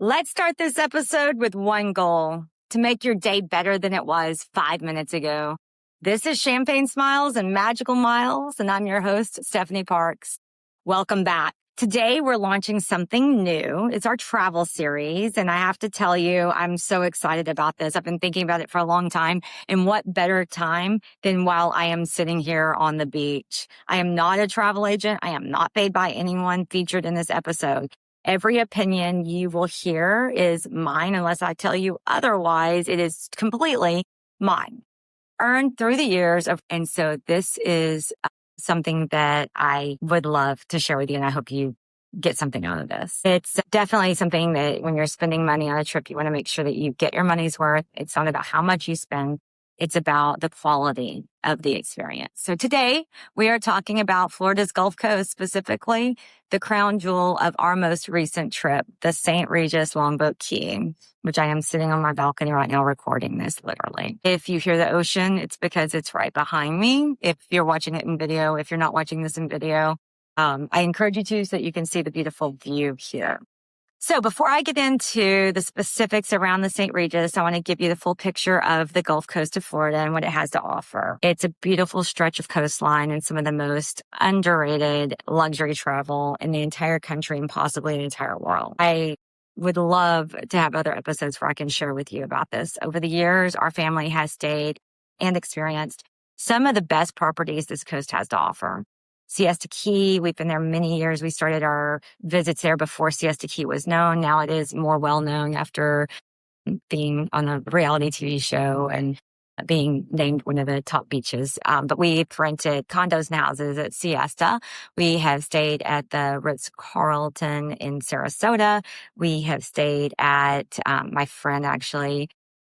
Let's start this episode with one goal: to make your day better than it was 5 minutes ago. This is Champagne Smiles and Magical Miles, and I'm your host, Stephanie Parks. Welcome back. Today, we're launching something new. It's our travel series, and I have to tell you, I'm so excited about this. I've been thinking about it for a long time, and what better time than while I am sitting here on the beach. I am not a travel agent. I am not paid by anyone featured in this episode. Every opinion you will hear is mine unless I tell you otherwise. It is completely mine, earned through the years of, and so this is something that I would love to share with you, and I hope you get something out of this. It's definitely something that when you're spending money on a trip, you want to make sure that you get your money's worth. It's not about how much you spend. It's about the quality of the experience. So today we are talking about Florida's Gulf Coast, specifically the crown jewel of our most recent trip, the St. Regis Longboat Key, which I am sitting on my balcony right now recording this literally. If you hear the ocean, it's because it's right behind me. If you're watching it in video, if you're not watching this in video, I encourage you to so that you can see the beautiful view here. So before I get into the specifics around the St. Regis, I want to give you the full picture of the Gulf Coast of Florida and what it has to offer. It's a beautiful stretch of coastline and some of the most underrated luxury travel in the entire country and possibly the entire world. I would love to have other episodes where I can share with you about this. Over the years, our family has stayed and experienced some of the best properties this coast has to offer. Siesta Key, we've been there many years. We started our visits there before Siesta Key was known. Now it is more well known after being on a reality TV show and being named one of the top beaches. But we've rented condos and houses at Siesta. We have stayed at the Ritz-Carlton in Sarasota. We have stayed at, my friend actually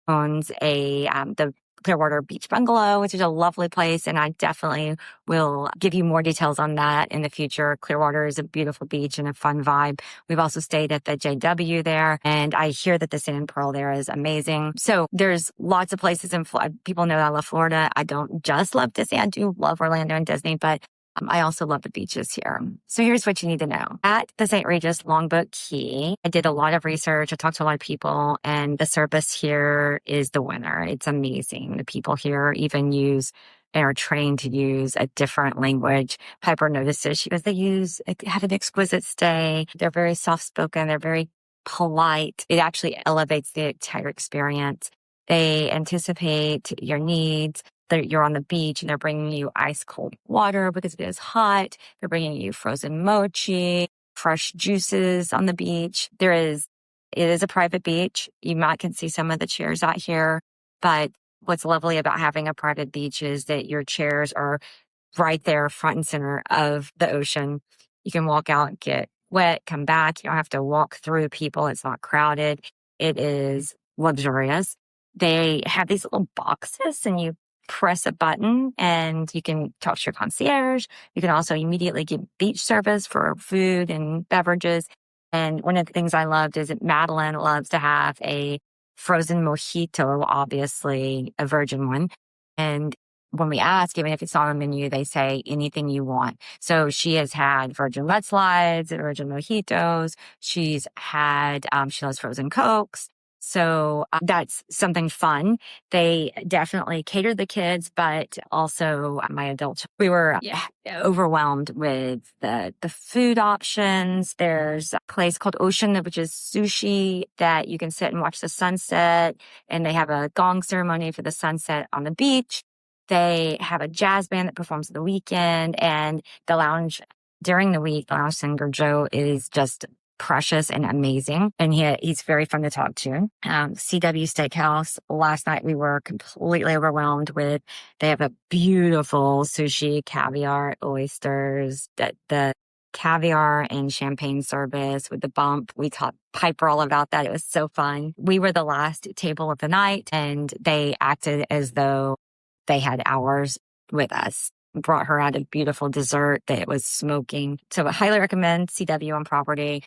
owns the Clearwater Beach bungalow, which is a lovely place, and I definitely will give you more details on that in the future. Clearwater is a beautiful beach and a fun vibe. We've also stayed at the JW there, and I hear that the Sand Pearl there is amazing. So there's lots of places in Florida. People know I love Florida. I don't just love Disney. I do love Orlando and Disney, but I also love the beaches here. So here's what you need to know. At the St. Regis Longboat Key, I did a lot of research. I talked to a lot of people, and the service here is the winner. It's amazing. The people here even use and are trained to use a different language. Piper notices she goes, they have an exquisite stay. They're very soft-spoken. They're very polite. It actually elevates the entire experience. They anticipate your needs. You're on the beach and they're bringing you ice cold water because it is hot. They're bringing you frozen mochi, fresh juices on the beach. It is a private beach. You can see some of the chairs out here, but what's lovely about having a private beach is that your chairs are right there front and center of the ocean. You can walk out and get wet, come back. You don't have to walk through people. It's not crowded. It is luxurious. They have these little boxes and you press a button and you can talk to your concierge. You can also immediately get beach service for food and beverages. And one of the things I loved is that Madeline loves to have a frozen mojito, obviously a virgin one. And when we ask, even if it's on the menu, they say anything you want. So she has had virgin mudslides, virgin mojitos. She's had, she loves frozen Cokes. So that's something fun. They definitely cater the kids, but also my adults. We were overwhelmed with the food options. There's a place called Ocean, which is sushi that you can sit and watch the sunset. And they have a gong ceremony for the sunset on the beach. They have a jazz band that performs the weekend, and the lounge during the week. The lounge singer Joe is just precious and amazing, and he's very fun to talk to. CW Steakhouse, last night we were completely overwhelmed with. They have a beautiful sushi, caviar, oysters, the caviar and champagne service with the bump. We taught Piper all about that. It was so fun. We were the last table of the night, and they acted as though they had hours with us. Brought her out a beautiful dessert that was smoking. So I highly recommend CW on property.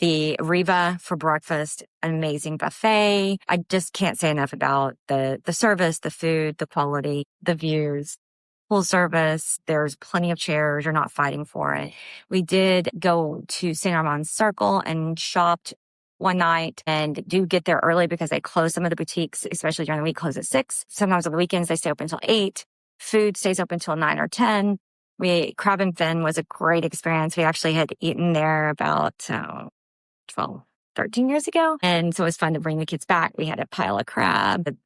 The Riva for breakfast, an amazing buffet. I just can't say enough about the service, the food, the quality, the views. Full service. There's plenty of chairs. You're not fighting for it. We did go to St. Armand's Circle and shopped one night and do get there early because they close some of the boutiques, especially during the week, close at 6. Sometimes on the weekends, they stay open until 8. Food stays open until 9 or 10. Crab and Fin was a great experience. We actually had eaten there about 12, 13 years ago. And so it was fun to bring the kids back. We had a pile of crab.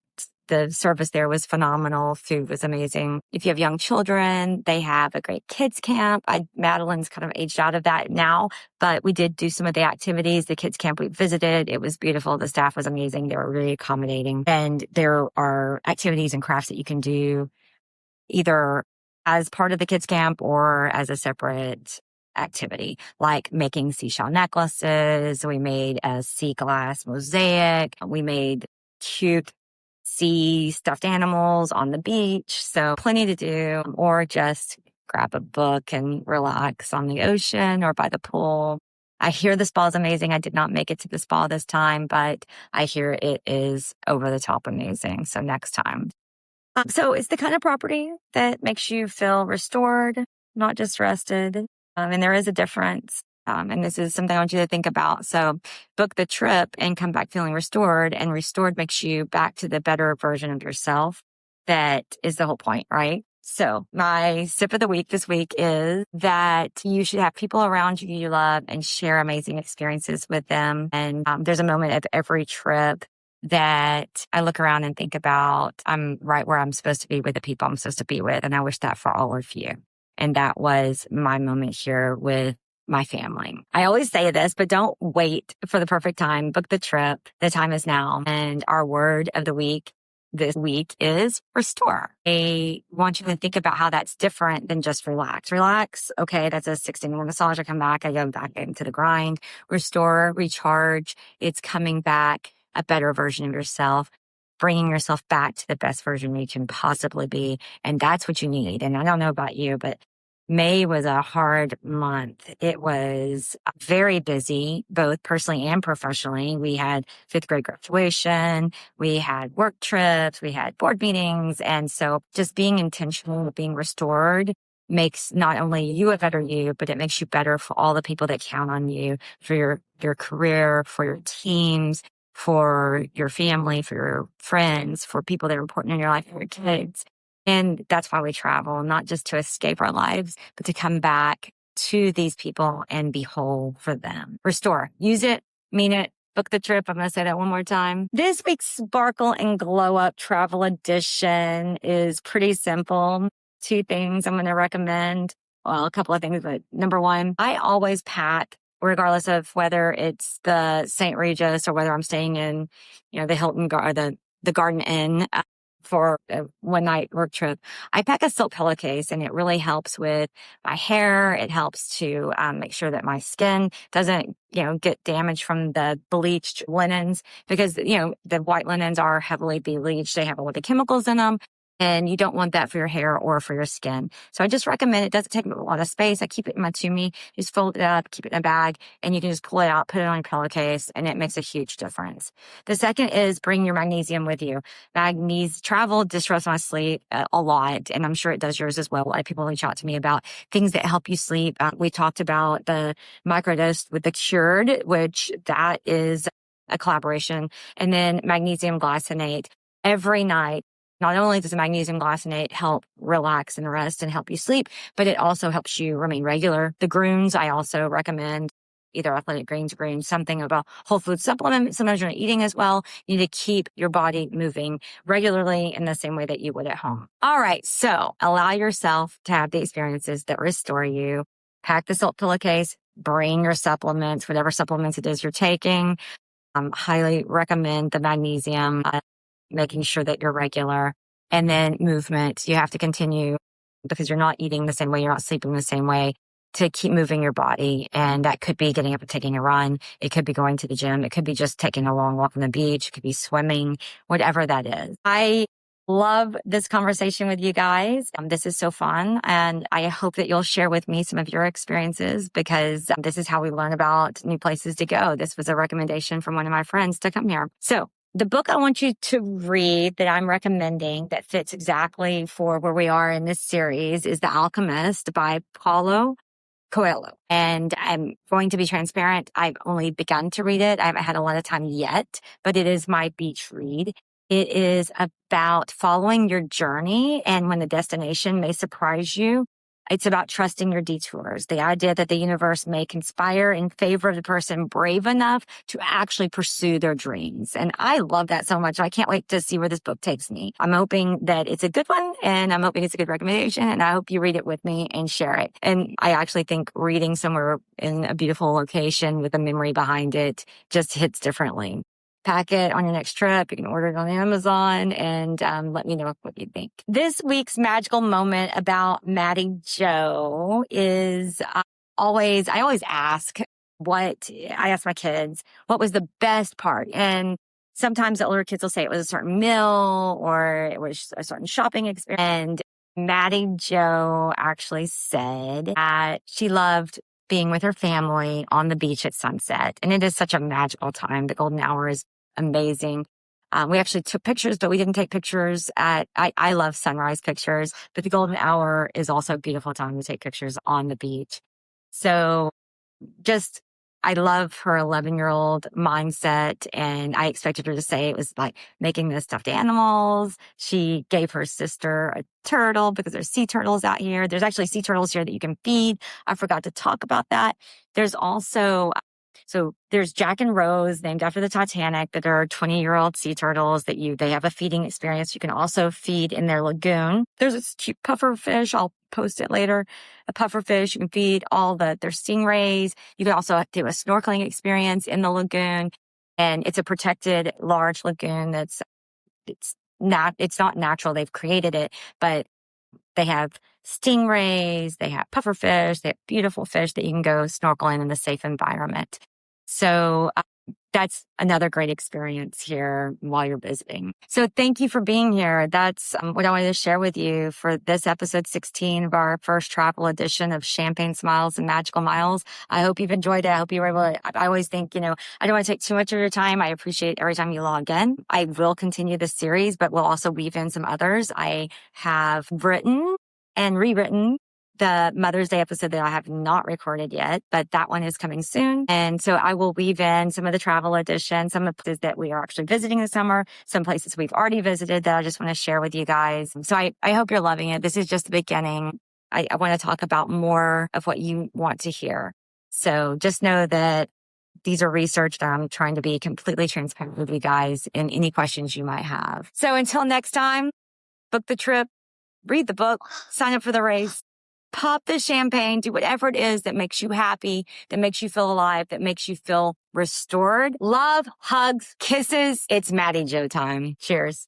The service there was phenomenal. Food was amazing. If you have young children, they have a great kids camp. Madeline's kind of aged out of that now, but we did do some of the activities. The kids camp we visited, it was beautiful. The staff was amazing. They were really accommodating. And there are activities and crafts that you can do either as part of the kids camp or as a separate activity, like making seashell necklaces. We made a sea glass mosaic. We made cute sea stuffed animals on the beach. So plenty to do, or just grab a book and relax on the ocean or by the pool. I hear the spa is amazing. I did not make it to the spa this time, but I hear it is over the top amazing. So next time. So it's the kind of property that makes you feel restored, not just rested. And there is a difference. And this is something I want you to think about. So book the trip and come back feeling restored, and restored makes you back to the better version of yourself. That is the whole point, right? So my sip of the week this week is that you should have people around you you love and share amazing experiences with them. And there's a moment of every trip that I look around and think about, I'm right where I'm supposed to be with the people I'm supposed to be with. And I wish that for all of you. And that was my moment here with my family. I always say this, but don't wait for the perfect time. Book the trip. The time is now. And our word of the week this week is restore. I want you to think about how that's different than just relax. Relax. Okay. That's a 16-minute massage. I come back. I go back into the grind. Restore, recharge. It's coming back a better version of yourself, bringing yourself back to the best version you can possibly be. And that's what you need. And I don't know about you, but May was a hard month. It was very busy, both personally and professionally. We had 5th grade graduation. We had work trips. We had board meetings. And so just being intentional, being restored makes not only you a better you, but it makes you better for all the people that count on you, for your career, for your teams, for your family, for your friends, for people that are important in your life, for your kids. And that's why we travel, not just to escape our lives, but to come back to these people and be whole for them. Restore. Use it. Mean it. Book the trip. I'm going to say that one more time. This week's Sparkle and Glow Up Travel Edition is pretty simple. 2 things I'm going to recommend. Well, a couple of things, but number 1, I always pack, regardless of whether it's the St. Regis or whether I'm staying in, the Hilton or the Garden Inn for a one-night work trip. I pack a silk pillowcase, and it really helps with my hair. It helps to make sure that my skin doesn't, get damaged from the bleached linens, because, the white linens are heavily bleached. They have a lot of chemicals in them. And you don't want that for your hair or for your skin. So I just recommend, it doesn't take a lot of space. I keep it in my Tumi, just fold it up, keep it in a bag, and you can just pull it out, put it on your pillowcase, and it makes a huge difference. The second is bring your magnesium with you. Travel disrupts my sleep a lot, and I'm sure it does yours as well. A lot of people reach out to me about things that help you sleep. We talked about the microdose with the Cured, which that is a collaboration, and then magnesium glycinate every night. Not only does the magnesium glycinate help relax and rest and help you sleep, but it also helps you remain regular. The Groons, I also recommend either Athletic Greens, something about whole food supplement. Sometimes you're not eating as well. You need to keep your body moving regularly in the same way that you would at home. All right. So allow yourself to have the experiences that restore you. Pack the silk pillowcase, bring your supplements, whatever supplements it is you're taking. Highly recommend the magnesium, making sure that you're regular. And then movement. You have to continue, because you're not eating the same way, you're not sleeping the same way, to keep moving your body. And that could be getting up and taking a run. It could be going to the gym. It could be just taking a long walk on the beach. It could be swimming, whatever that is. I love this conversation with you guys. This is so fun. And I hope that you'll share with me some of your experiences, because this is how we learn about new places to go. This was a recommendation from one of my friends to come here. So the book I want you to read that I'm recommending that fits exactly for where we are in this series is The Alchemist by Paulo Coelho. And I'm going to be transparent. I've only begun to read it. I haven't had a lot of time yet, but it is my beach read. It is about following your journey, and when the destination may surprise you, it's about trusting your detours. The idea that the universe may conspire in favor of the person brave enough to actually pursue their dreams. And I love that so much. I can't wait to see where this book takes me. I'm hoping that it's a good one, and I'm hoping it's a good recommendation, and I hope you read it with me and share it. And I actually think reading somewhere in a beautiful location with a memory behind it just hits differently. Pack it on your next trip. You can order it on Amazon, and let me know what you think. This week's magical moment about Maddie Jo is I always ask I ask my kids, what was the best part? And sometimes the older kids will say it was a certain meal or it was a certain shopping experience. And Maddie Jo actually said that she loved being with her family on the beach at sunset. And it is such a magical time. The golden hour is amazing. We actually took pictures, but we didn't take pictures I love sunrise pictures, but the golden hour is also a beautiful time to take pictures on the beach. So I love her 11-year-old mindset, and I expected her to say it was like making the stuffed animals. She gave her sister a turtle because there's sea turtles out here. There's actually sea turtles here that you can feed. I forgot to talk about that. There's also there's Jack and Rose, named after the Titanic, that are 20-year-old sea turtles that they have a feeding experience. You can also feed in their lagoon. There's this cute puffer fish. I'll post it later. A puffer fish. You can feed their stingrays. You can also do a snorkeling experience in the lagoon. And it's a protected large lagoon it's not natural. They've created it, but they have stingrays, they have puffer fish, they have beautiful fish that you can go snorkel in a safe environment. So that's another great experience here while you're visiting. So thank you for being here. That's what I wanted to share with you for this episode 16 of our first travel edition of Champagne Smiles and Magical Miles. I hope you've enjoyed it. I hope you were able to, I always think, I don't want to take too much of your time. I appreciate every time you log in. I will continue this series, but we'll also weave in some others. I have written and rewritten the Mother's Day episode that I have not recorded yet, but that one is coming soon. And so I will weave in some of the travel edition, some of the places that we are actually visiting this summer, some places we've already visited that I just want to share with you guys. So I hope you're loving it. This is just the beginning. I want to talk about more of what you want to hear. So just know that these are researched. I'm trying to be completely transparent with you guys in any questions you might have. So until next time, book the trip, read the book, sign up for the race. Pop the champagne, do whatever it is that makes you happy, that makes you feel alive, that makes you feel restored. Love, hugs, kisses. It's Maddie Jo time. Cheers.